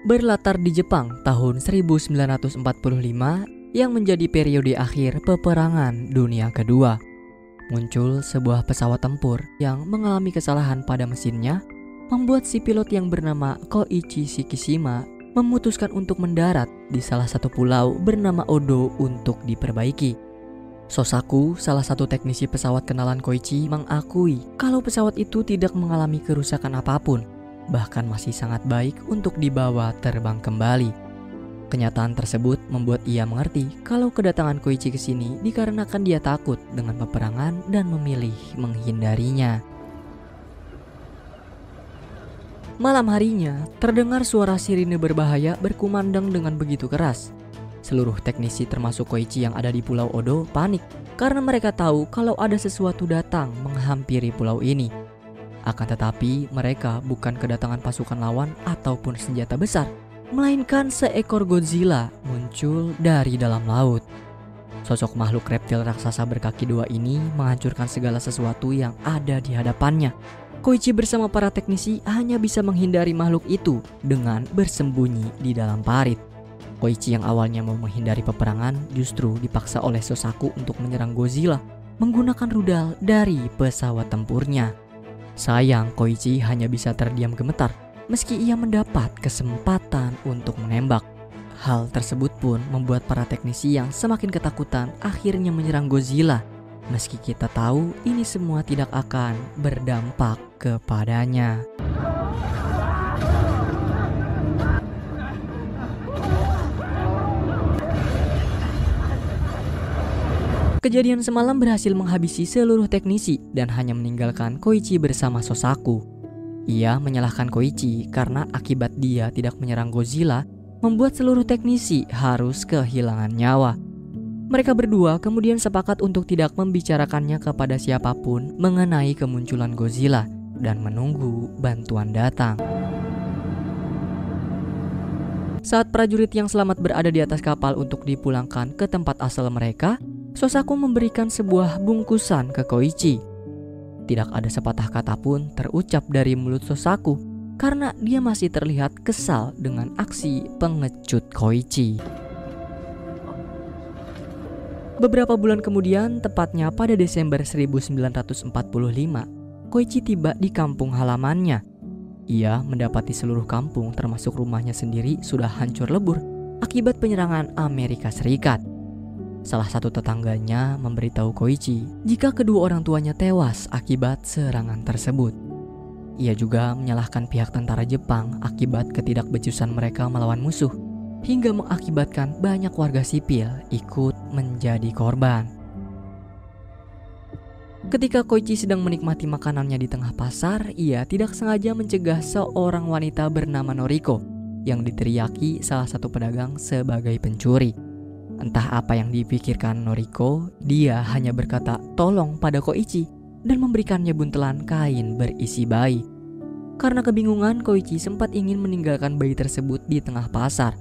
Berlatar di Jepang tahun 1945 yang menjadi periode akhir peperangan dunia kedua. Muncul sebuah pesawat tempur yang mengalami kesalahan pada mesinnya, membuat si pilot yang bernama Koichi Shikishima memutuskan untuk mendarat di salah satu pulau bernama Odo untuk diperbaiki. Sosaku, salah satu teknisi pesawat kenalan Koichi, mengakui kalau pesawat itu tidak mengalami kerusakan apapun, bahkan masih sangat baik untuk dibawa terbang kembali. Kenyataan tersebut membuat ia mengerti kalau kedatangan Koichi ke sini dikarenakan dia takut dengan peperangan dan memilih menghindarinya. Malam harinya, terdengar suara sirine berbahaya berkumandang dengan begitu keras. Seluruh teknisi termasuk Koichi yang ada di Pulau Odo panik karena mereka tahu kalau ada sesuatu datang menghampiri pulau ini. Akan tetapi mereka bukan kedatangan pasukan lawan ataupun senjata besar, melainkan seekor Godzilla muncul dari dalam laut. Sosok makhluk reptil raksasa berkaki dua ini menghancurkan segala sesuatu yang ada di hadapannya. Koichi bersama para teknisi hanya bisa menghindari makhluk itu dengan bersembunyi di dalam parit. Koichi yang awalnya mau menghindari peperangan justru dipaksa oleh Sosaku untuk menyerang Godzilla menggunakan rudal dari pesawat tempurnya. Sayang, Koichi hanya bisa terdiam gemetar meski ia mendapat kesempatan untuk menembak. Hal tersebut pun membuat para teknisi yang semakin ketakutan akhirnya menyerang Godzilla. Meski kita tahu ini semua tidak akan berdampak kepadanya. Kejadian semalam berhasil menghabisi seluruh teknisi dan hanya meninggalkan Koichi bersama Sosaku. Ia menyalahkan Koichi karena akibat dia tidak menyerang Godzilla membuat seluruh teknisi harus kehilangan nyawa. Mereka berdua kemudian sepakat untuk tidak membicarakannya kepada siapapun mengenai kemunculan Godzilla dan menunggu bantuan datang. Saat prajurit yang selamat berada di atas kapal untuk dipulangkan ke tempat asal mereka, Sosaku memberikan sebuah bungkusan ke Koichi. Tidak ada sepatah kata pun terucap dari mulut Sosaku karena dia masih terlihat kesal dengan aksi pengecut Koichi. Beberapa bulan kemudian, tepatnya pada Desember 1945, Koichi tiba di kampung halamannya. Ia mendapati seluruh kampung termasuk rumahnya sendiri sudah hancur lebur akibat penyerangan Amerika Serikat. Salah satu tetangganya memberitahu Koichi jika kedua orang tuanya tewas akibat serangan tersebut. Ia juga menyalahkan pihak tentara Jepang akibat ketidakbecusan mereka melawan musuh, hingga mengakibatkan banyak warga sipil ikut menjadi korban. Ketika Koichi sedang menikmati makanannya di tengah pasar, ia tidak sengaja mencegah seorang wanita bernama Noriko yang diteriaki salah satu pedagang sebagai pencuri. Entah apa yang dipikirkan Noriko, dia hanya berkata tolong pada Koichi dan memberikannya buntelan kain berisi bayi. Karena kebingungan, Koichi sempat ingin meninggalkan bayi tersebut di tengah pasar.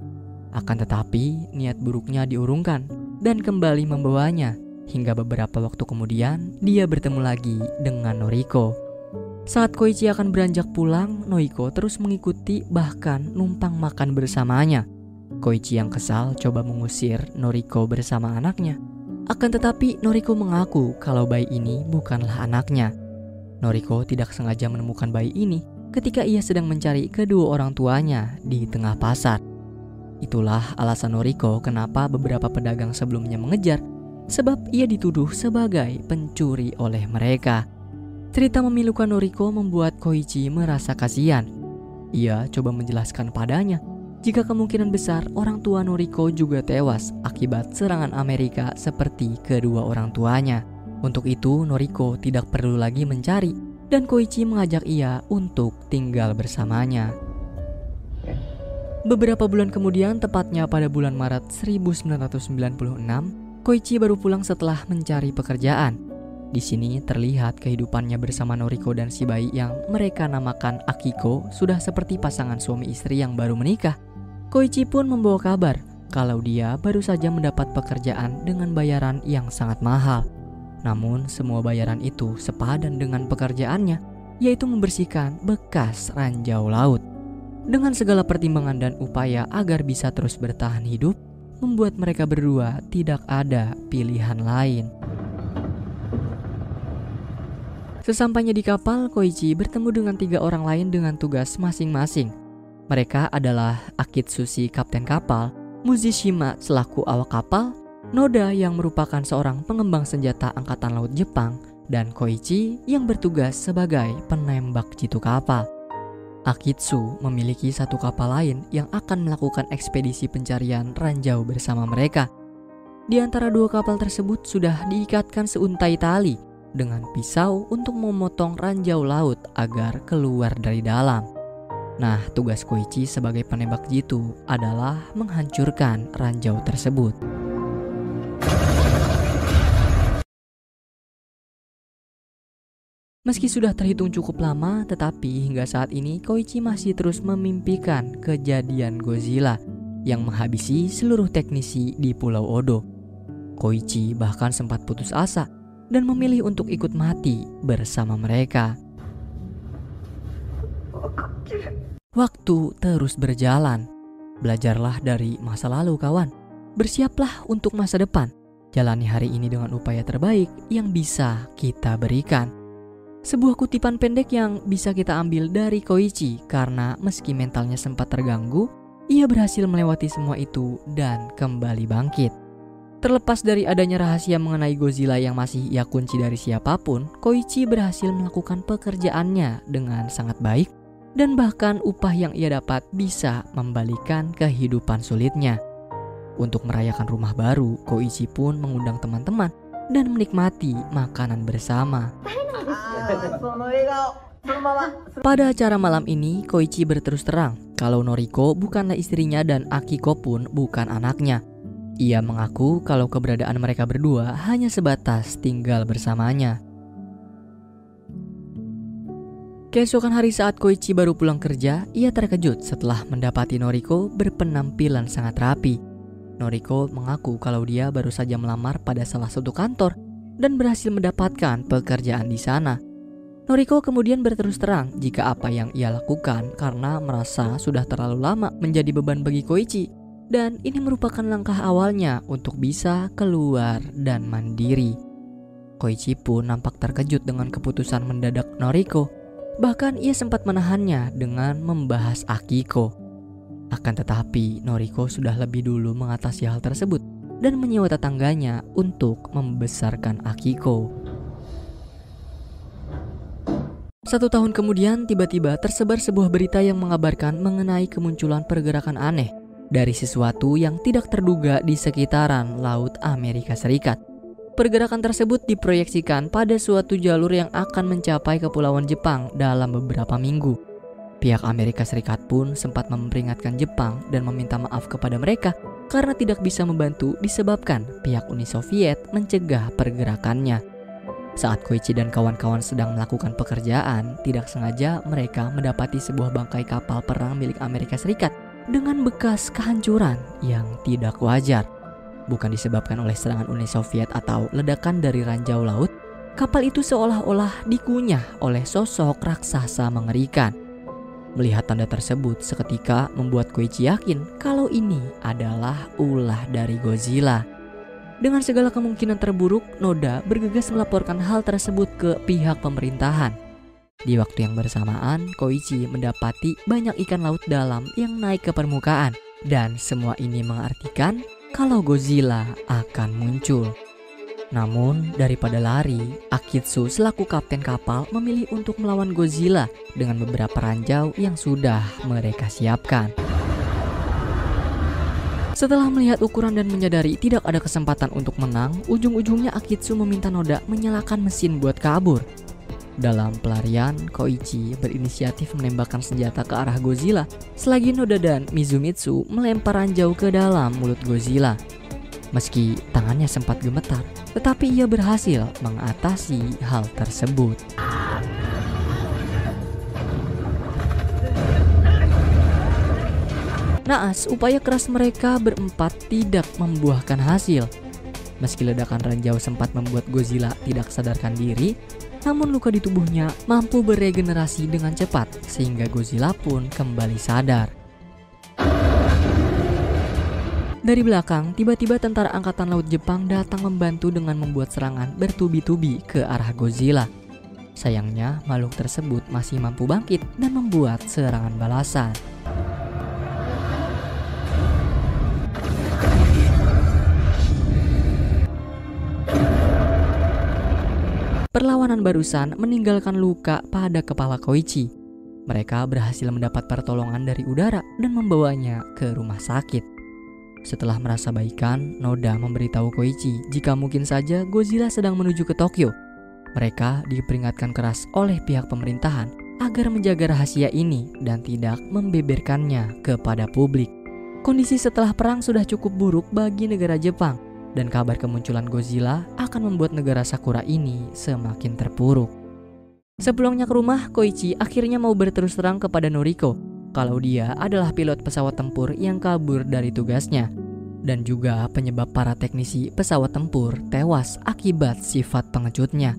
Akan tetapi, niat buruknya diurungkan dan kembali membawanya. Hingga beberapa waktu kemudian, dia bertemu lagi dengan Noriko. Saat Koichi akan beranjak pulang, Noriko terus mengikuti bahkan numpang makan bersamanya. Koichi yang kesal coba mengusir Noriko bersama anaknya. Akan tetapi Noriko mengaku kalau bayi ini bukanlah anaknya. Noriko tidak sengaja menemukan bayi ini ketika ia sedang mencari kedua orang tuanya di tengah pasar. Itulah alasan Noriko kenapa beberapa pedagang sebelumnya mengejar, sebab ia dituduh sebagai pencuri oleh mereka. Cerita memilukan Noriko membuat Koichi merasa kasihan. Ia coba menjelaskan padanya jika kemungkinan besar orang tua Noriko juga tewas akibat serangan Amerika seperti kedua orang tuanya. Untuk itu Noriko tidak perlu lagi mencari dan Koichi mengajak ia untuk tinggal bersamanya. Beberapa bulan kemudian, tepatnya pada bulan Maret 1996, Koichi baru pulang setelah mencari pekerjaan. Di sini terlihat kehidupannya bersama Noriko dan si bayi yang mereka namakan Akiko sudah seperti pasangan suami istri yang baru menikah. Koichi pun membawa kabar kalau dia baru saja mendapat pekerjaan dengan bayaran yang sangat mahal. Namun semua bayaran itu sepadan dengan pekerjaannya, yaitu membersihkan bekas ranjau laut. Dengan segala pertimbangan dan upaya agar bisa terus bertahan hidup, membuat mereka berdua tidak ada pilihan lain. Sesampainya di kapal, Koichi bertemu dengan 3 orang lain dengan tugas masing-masing. Mereka adalah Akitsushi, kapten kapal, Muzishima selaku awak kapal, Noda yang merupakan seorang pengembang senjata angkatan laut Jepang, dan Koichi yang bertugas sebagai penembak jitu kapal. Akitsu memiliki 1 kapal lain yang akan melakukan ekspedisi pencarian ranjau bersama mereka. Di antara 2 kapal tersebut sudah diikatkan seuntai tali dengan pisau untuk memotong ranjau laut agar keluar dari dalam. Nah, tugas Koichi sebagai penembak jitu adalah menghancurkan ranjau tersebut. Meski sudah terhitung cukup lama, tetapi hingga saat ini Koichi masih terus memimpikan kejadian Godzilla yang menghabisi seluruh teknisi di Pulau Odo. Koichi bahkan sempat putus asa dan memilih untuk ikut mati bersama mereka. Waktu terus berjalan. Belajarlah dari masa lalu, kawan. Bersiaplah untuk masa depan. Jalani hari ini dengan upaya terbaik yang bisa kita berikan. Sebuah kutipan pendek yang bisa kita ambil dari Koichi, karena meski mentalnya sempat terganggu, ia berhasil melewati semua itu dan kembali bangkit. Terlepas dari adanya rahasia mengenai Godzilla yang masih ia kunci dari siapapun, Koichi berhasil melakukan pekerjaannya dengan sangat baik, dan bahkan upah yang ia dapat bisa membalikan kehidupan sulitnya. Untuk merayakan rumah baru, Koichi pun mengundang teman-teman dan menikmati makanan bersama. Pada acara malam ini, Koichi berterus terang kalau Noriko bukanlah istrinya dan Akiko pun bukan anaknya. Ia mengaku kalau keberadaan mereka berdua hanya sebatas tinggal bersamanya. Keesokan hari saat Koichi baru pulang kerja, ia terkejut setelah mendapati Noriko berpenampilan sangat rapi. Noriko mengaku kalau dia baru saja melamar pada salah satu kantor dan berhasil mendapatkan pekerjaan di sana. Noriko kemudian berterus terang jika apa yang ia lakukan karena merasa sudah terlalu lama menjadi beban bagi Koichi, dan ini merupakan langkah awalnya untuk bisa keluar dan mandiri. Koichi pun nampak terkejut dengan keputusan mendadak Noriko. Bahkan ia sempat menahannya dengan membahas Akiko. Akan tetapi Noriko sudah lebih dulu mengatasi hal tersebut dan menyewa tetangganya untuk membesarkan Akiko. 1 tahun kemudian, tiba-tiba tersebar sebuah berita yang mengabarkan mengenai kemunculan pergerakan aneh dari sesuatu yang tidak terduga di sekitaran Laut Amerika Serikat. Pergerakan tersebut diproyeksikan pada suatu jalur yang akan mencapai Kepulauan Jepang dalam beberapa minggu. Pihak Amerika Serikat pun sempat memperingatkan Jepang dan meminta maaf kepada mereka karena tidak bisa membantu disebabkan pihak Uni Soviet mencegah pergerakannya. Saat Koichi dan kawan-kawan sedang melakukan pekerjaan, tidak sengaja mereka mendapati sebuah bangkai kapal perang milik Amerika Serikat dengan bekas kehancuran yang tidak wajar. Bukan disebabkan oleh serangan Uni Soviet atau ledakan dari ranjau laut, kapal itu seolah-olah dikunyah oleh sosok raksasa mengerikan. Melihat tanda tersebut seketika membuat Koichi yakin kalau ini adalah ulah dari Godzilla. Dengan segala kemungkinan terburuk, Noda bergegas melaporkan hal tersebut ke pihak pemerintahan. Di waktu yang bersamaan, Koichi mendapati banyak ikan laut dalam yang naik ke permukaan, dan semua ini mengartikan kalau Godzilla akan muncul. Namun, daripada lari, Akitsu selaku kapten kapal memilih untuk melawan Godzilla dengan beberapa ranjau yang sudah mereka siapkan. Setelah melihat ukuran dan menyadari tidak ada kesempatan untuk menang, ujung-ujungnya Akitsu meminta Noda menyalakan mesin buat kabur. Dalam pelarian, Koichi berinisiatif menembakkan senjata ke arah Godzilla, selagi Noda dan Mizumitsu melempar ranjau ke dalam mulut Godzilla. Meski tangannya sempat gemetar, tetapi ia berhasil mengatasi hal tersebut. Naas, upaya keras mereka berempat tidak membuahkan hasil. Meski ledakan ranjau sempat membuat Godzilla tidak sadarkan diri, Namun luka di tubuhnya mampu beregenerasi dengan cepat sehingga Godzilla pun kembali sadar. Dari belakang, tiba-tiba tentara angkatan laut Jepang datang membantu dengan membuat serangan bertubi-tubi ke arah Godzilla. Sayangnya, makhluk tersebut masih mampu bangkit dan membuat serangan balasan. Perlawanan barusan meninggalkan luka pada kepala Koichi. Mereka berhasil mendapat pertolongan dari udara dan membawanya ke rumah sakit. Setelah merasa baikan, Noda memberitahu Koichi jika mungkin saja Godzilla sedang menuju ke Tokyo. Mereka diperingatkan keras oleh pihak pemerintahan agar menjaga rahasia ini dan tidak membeberkannya kepada publik. Kondisi setelah perang sudah cukup buruk bagi negara Jepang, dan kabar kemunculan Godzilla akan membuat negara Sakura ini semakin terpuruk. Sepulangnya ke rumah, Koichi akhirnya mau berterus terang kepada Noriko kalau dia adalah pilot pesawat tempur yang kabur dari tugasnya, dan juga penyebab para teknisi pesawat tempur tewas akibat sifat pengecutnya.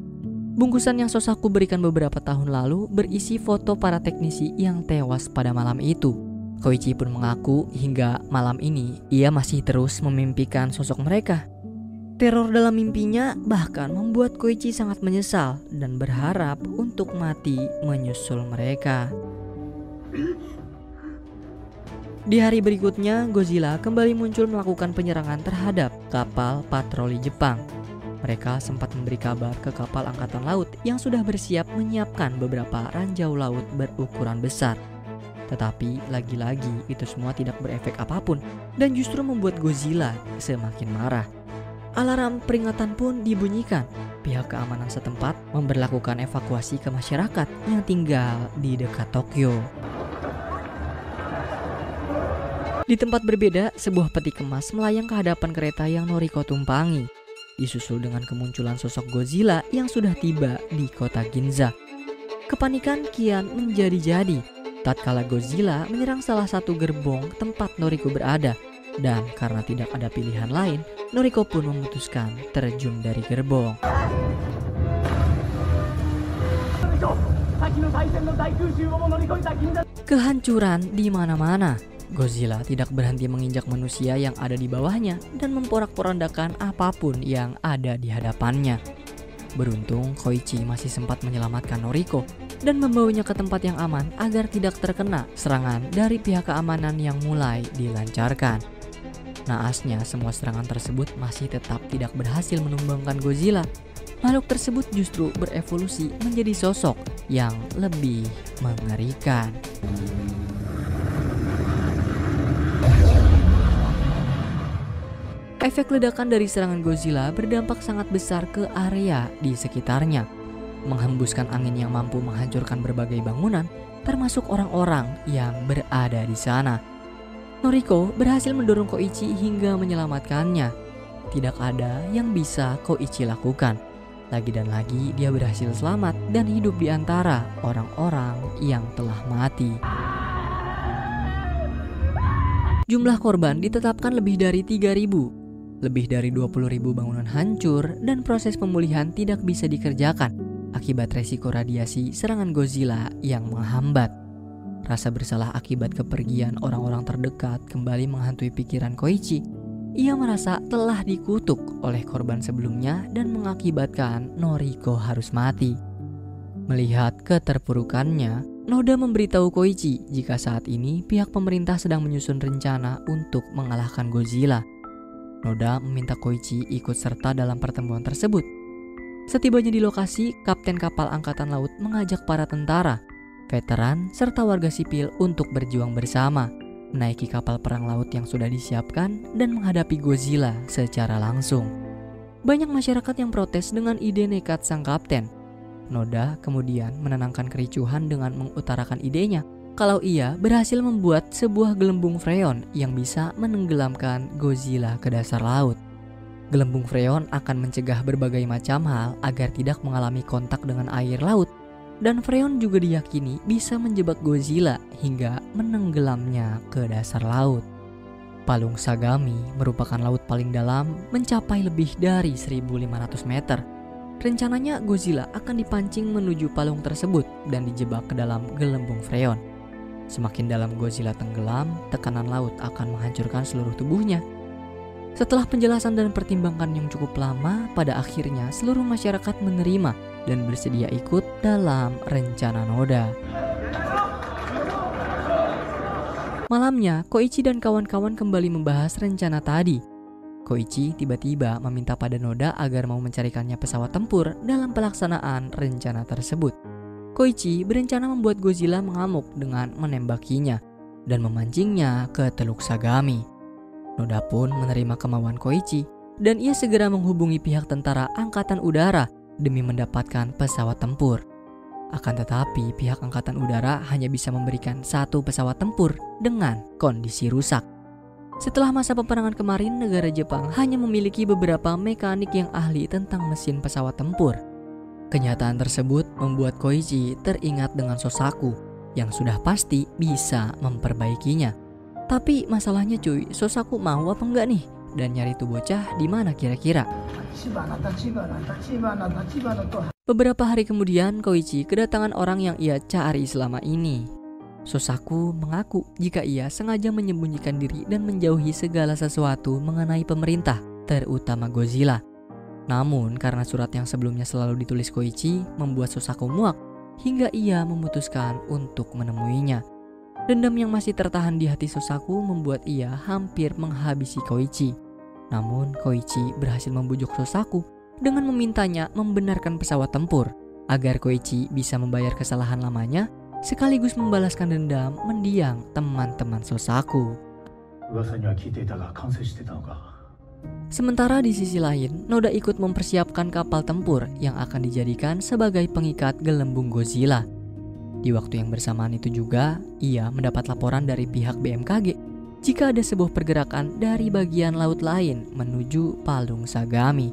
Bungkusan yang Sosaku berikan beberapa tahun lalu berisi foto para teknisi yang tewas pada malam itu. Koichi pun mengaku hingga malam ini ia masih terus memimpikan sosok mereka. Teror dalam mimpinya bahkan membuat Koichi sangat menyesal dan berharap untuk mati menyusul mereka. Di hari berikutnya, Godzilla kembali muncul melakukan penyerangan terhadap kapal patroli Jepang. Mereka sempat memberi kabar ke kapal angkatan laut yang sudah bersiap menyiapkan beberapa ranjau laut berukuran besar. Tetapi lagi-lagi itu semua tidak berefek apapun dan justru membuat Godzilla semakin marah. Alarm peringatan pun dibunyikan. Pihak keamanan setempat memberlakukan evakuasi ke masyarakat yang tinggal di dekat Tokyo. Di tempat berbeda, sebuah peti kemas melayang ke hadapan kereta yang Noriko tumpangi, disusul dengan kemunculan sosok Godzilla yang sudah tiba di kota Ginza. Kepanikan kian menjadi-jadi tatkala Godzilla menyerang salah satu gerbong tempat Noriko berada, dan karena tidak ada pilihan lain, Noriko pun memutuskan terjun dari gerbong. Kehancuran di mana-mana. Godzilla tidak berhenti menginjak manusia yang ada di bawahnya dan memporak-porandakan apapun yang ada di hadapannya. Beruntung, Koichi masih sempat menyelamatkan Noriko dan membawanya ke tempat yang aman agar tidak terkena serangan dari pihak keamanan yang mulai dilancarkan. Naasnya, semua serangan tersebut masih tetap tidak berhasil menumbangkan Godzilla. Makhluk tersebut justru berevolusi menjadi sosok yang lebih mengerikan. Efek ledakan dari serangan Godzilla berdampak sangat besar ke area di sekitarnya, menghembuskan angin yang mampu menghancurkan berbagai bangunan, termasuk orang-orang yang berada di sana. Noriko berhasil mendorong Koichi hingga menyelamatkannya. Tidak ada yang bisa Koichi lakukan. Lagi dan lagi dia berhasil selamat dan hidup di antara orang-orang yang telah mati. Jumlah korban ditetapkan lebih dari 3.000. Lebih dari 20.000 bangunan hancur dan proses pemulihan tidak bisa dikerjakan akibat resiko radiasi serangan Godzilla yang menghambat. Rasa bersalah akibat kepergian orang-orang terdekat kembali menghantui pikiran Koichi. Ia merasa telah dikutuk oleh korban sebelumnya dan mengakibatkan Noriko harus mati. Melihat keterpurukannya, Noda memberitahu Koichi jika saat ini pihak pemerintah sedang menyusun rencana untuk mengalahkan Godzilla. Noda meminta Koichi ikut serta dalam pertemuan tersebut. Setibanya di lokasi, kapten kapal angkatan laut mengajak para tentara, veteran, serta warga sipil untuk berjuang bersama, menaiki kapal perang laut yang sudah disiapkan dan menghadapi Godzilla secara langsung. Banyak masyarakat yang protes dengan ide nekat sang kapten. Noda kemudian menenangkan kericuhan dengan mengutarakan idenya kalau ia berhasil membuat sebuah gelembung freon yang bisa menenggelamkan Godzilla ke dasar laut. Gelembung freon akan mencegah berbagai macam hal agar tidak mengalami kontak dengan air laut, dan freon juga diyakini bisa menjebak Godzilla hingga menenggelamnya ke dasar laut. Palung Sagami merupakan laut paling dalam mencapai lebih dari 1.500 meter. Rencananya Godzilla akan dipancing menuju palung tersebut dan dijebak ke dalam gelembung freon. Semakin dalam Godzilla tenggelam, tekanan laut akan menghancurkan seluruh tubuhnya. Setelah penjelasan dan pertimbangan yang cukup lama, pada akhirnya seluruh masyarakat menerima dan bersedia ikut dalam rencana Noda. Malamnya, Koichi dan kawan-kawan kembali membahas rencana tadi. Koichi tiba-tiba meminta pada Noda agar mau mencarikannya pesawat tempur dalam pelaksanaan rencana tersebut. Koichi berencana membuat Godzilla mengamuk dengan menembakinya dan memancingnya ke Teluk Sagami. Noda pun menerima kemauan Koichi dan ia segera menghubungi pihak tentara angkatan udara demi mendapatkan pesawat tempur. Akan tetapi pihak angkatan udara hanya bisa memberikan 1 pesawat tempur dengan kondisi rusak. Setelah masa peperangan kemarin, negara Jepang hanya memiliki beberapa mekanik yang ahli tentang mesin pesawat tempur. Kenyataan tersebut membuat Koichi teringat dengan Sosaku yang sudah pasti bisa memperbaikinya. Tapi masalahnya cuy, Sosaku mau apa enggak nih? Dan nyari tuh bocah di mana kira-kira? Beberapa hari kemudian Koichi kedatangan orang yang ia cari selama ini. Sosaku mengaku jika ia sengaja menyembunyikan diri dan menjauhi segala sesuatu mengenai pemerintah, terutama Godzilla. Namun karena surat yang sebelumnya selalu ditulis Koichi membuat Sosaku muak hingga ia memutuskan untuk menemuinya. Dendam yang masih tertahan di hati Sosaku membuat ia hampir menghabisi Koichi. Namun Koichi berhasil membujuk Sosaku dengan memintanya membenarkan pesawat tempur agar Koichi bisa membayar kesalahan lamanya sekaligus membalaskan dendam mendiang teman-teman Sosaku. Sementara di sisi lain, Noda ikut mempersiapkan kapal tempur yang akan dijadikan sebagai pengikat gelembung Godzilla. Di waktu yang bersamaan itu juga, ia mendapat laporan dari pihak BMKG jika ada sebuah pergerakan dari bagian laut lain menuju Palung Sagami.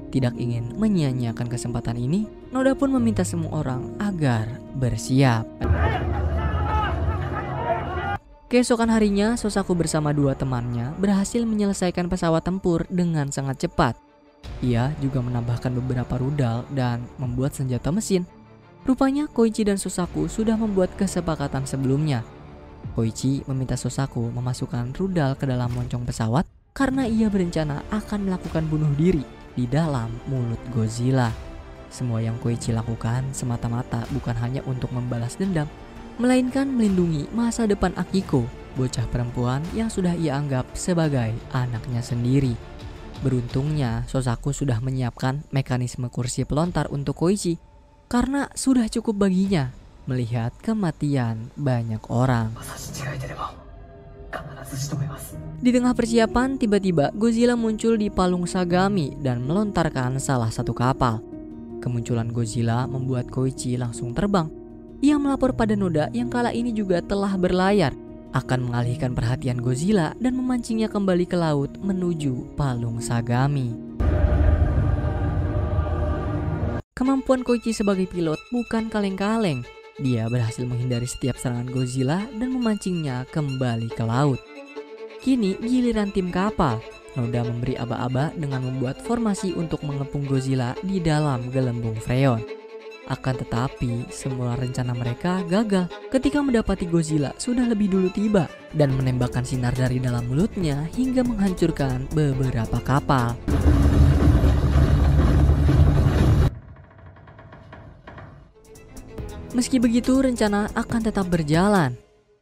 Tidak ingin menyia-nyiakan kesempatan ini, Noda pun meminta semua orang agar bersiap. Keesokan harinya, Sosaku bersama 2 temannya berhasil menyelesaikan pesawat tempur dengan sangat cepat. Ia juga menambahkan beberapa rudal dan membuat senjata mesin. Rupanya Koichi dan Sosaku sudah membuat kesepakatan sebelumnya. Koichi meminta Sosaku memasukkan rudal ke dalam moncong pesawat karena ia berencana akan melakukan bunuh diri di dalam mulut Godzilla. Semua yang Koichi lakukan semata-mata bukan hanya untuk membalas dendam, melainkan melindungi masa depan Akiko, bocah perempuan yang sudah ia anggap sebagai anaknya sendiri. Beruntungnya Sosaku sudah menyiapkan mekanisme kursi pelontar untuk Koichi karena sudah cukup baginya melihat kematian banyak orang. Di tengah persiapan, tiba-tiba Godzilla muncul di Palung Sagami dan melontarkan salah satu kapal. Kemunculan Godzilla membuat Koichi langsung terbang. Ia melapor pada Noda yang kala ini juga telah berlayar, akan mengalihkan perhatian Godzilla dan memancingnya kembali ke laut menuju Palung Sagami. Kemampuan Koichi sebagai pilot bukan kaleng-kaleng. Dia berhasil menghindari setiap serangan Godzilla dan memancingnya kembali ke laut. Kini giliran tim kapal. Noda memberi aba-aba dengan membuat formasi untuk mengepung Godzilla di dalam gelembung freon. Akan tetapi, semua rencana mereka gagal ketika mendapati Godzilla sudah lebih dulu tiba dan menembakkan sinar dari dalam mulutnya hingga menghancurkan beberapa kapal. Meski begitu, rencana akan tetap berjalan.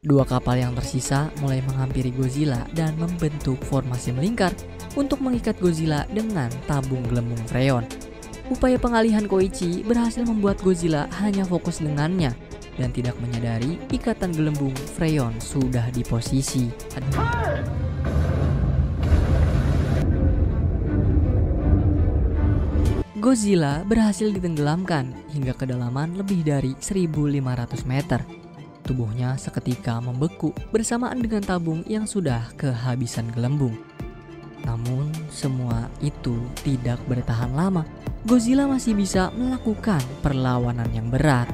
2 kapal yang tersisa mulai menghampiri Godzilla dan membentuk formasi melingkar untuk mengikat Godzilla dengan tabung gelembung freon. Upaya pengalihan Koichi berhasil membuat Godzilla hanya fokus dengannya dan tidak menyadari ikatan gelembung freon sudah di posisi. Godzilla berhasil ditenggelamkan hingga kedalaman lebih dari 1.500 meter. Tubuhnya seketika membeku bersamaan dengan tabung yang sudah kehabisan gelembung. Namun semua itu tidak bertahan lama. Godzilla masih bisa melakukan perlawanan yang berat.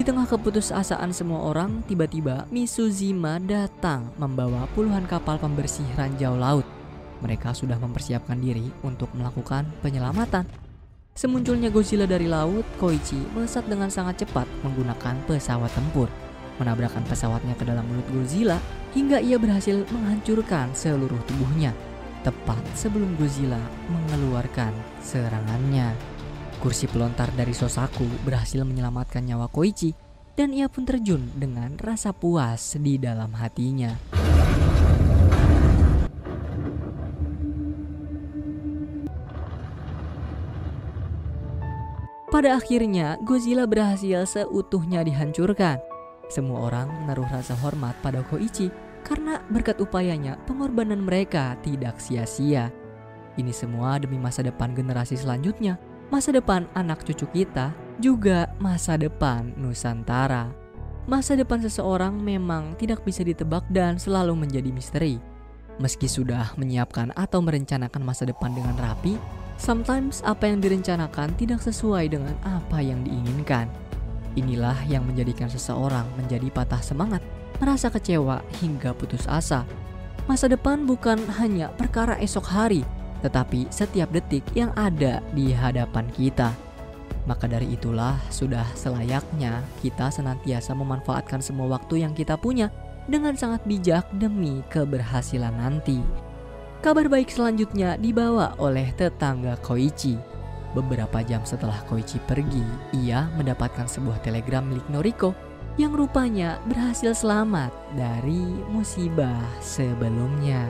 Di tengah keputusasaan semua orang, tiba-tiba Mizujima datang membawa puluhan kapal pembersih ranjau laut. Mereka sudah mempersiapkan diri untuk melakukan penyelamatan. Semunculnya Godzilla dari laut, Koichi melesat dengan sangat cepat menggunakan pesawat tempur, menabrakkan pesawatnya ke dalam mulut Godzilla hingga ia berhasil menghancurkan seluruh tubuhnya, tepat sebelum Godzilla mengeluarkan serangannya. Kursi pelontar dari Sosaku berhasil menyelamatkan nyawa Koichi dan ia pun terjun dengan rasa puas di dalam hatinya. Pada akhirnya, Godzilla berhasil seutuhnya dihancurkan. Semua orang menaruh rasa hormat pada Koichi karena berkat upayanya pengorbanan mereka tidak sia-sia. Ini semua demi masa depan generasi selanjutnya, masa depan anak cucu kita, juga masa depan Nusantara. Masa depan seseorang memang tidak bisa ditebak dan selalu menjadi misteri. Meski sudah menyiapkan atau merencanakan masa depan dengan rapi, sometimes apa yang direncanakan tidak sesuai dengan apa yang diinginkan. Inilah yang menjadikan seseorang menjadi patah semangat, merasa kecewa hingga putus asa. Masa depan bukan hanya perkara esok hari, tetapi setiap detik yang ada di hadapan kita. Maka dari itulah sudah selayaknya kita senantiasa memanfaatkan semua waktu yang kita punya dengan sangat bijak demi keberhasilan nanti. Kabar baik selanjutnya dibawa oleh tetangga Koichi. Beberapa jam setelah Koichi pergi, ia mendapatkan sebuah telegram milik Noriko yang rupanya berhasil selamat dari musibah sebelumnya.